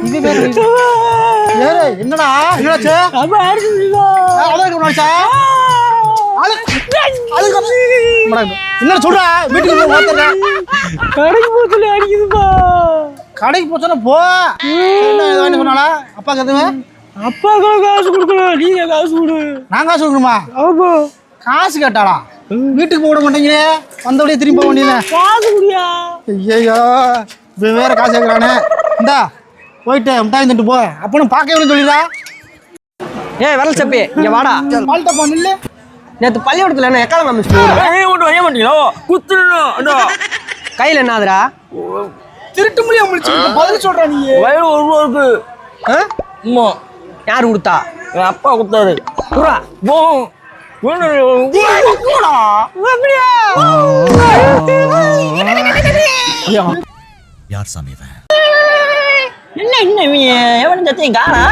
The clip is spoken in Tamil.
இது வேற ஏறு என்னடா என்னாச்சு அப்பா அடிக்குதுடா அழகு மச்சான் என்ன சொல்ற வீட்டுக்கு போய் ஓத்துறேன் கடைக்கு போக சொல்லி அடிக்குதுப்பா கடைக்கு போச்சோன்னா போ என்ன வாங்கி சொன்னாலா அப்பாக்கு எதுவும் அப்பாக்கா காசு கொடுக்கணும் நீங்க காசு கொடு நான் காசு கொடுக்கணுமா ஆமா காசு கேட்டாளா வீட்டுக்கு போட மாட்டேங்கிறே வந்தபடியே திரும்பி போக வேண்டியது காசு குடியா ஐயோ வேற காசு கேட்குறானே இந்தா போயிட்டு மிட்டாய் தட்டு போ அப்பனும் பார்க்கவே சொல்லிடா ஏய் வரல சப்பி இங்க வாடா மால்ட்ட போ நில்லு நேத்து பள்ளிக்கூடத்துல என்ன எக்காலம் மிஸ் வைய மாட்டீங்களோ குத்துடணும் கையில என்னதுடா திருட்டு முடியா முடிச்சு பதில் சொல்ற நீ வயிறு ஒரு ரூபா இருக்கு அம்மா யார் கொடுத்தா என் அப்பா கொடுத்தாரு புறா போ யார் சாமி இவன்? என்ன இன்னும் எவன் சத்தையும் காணா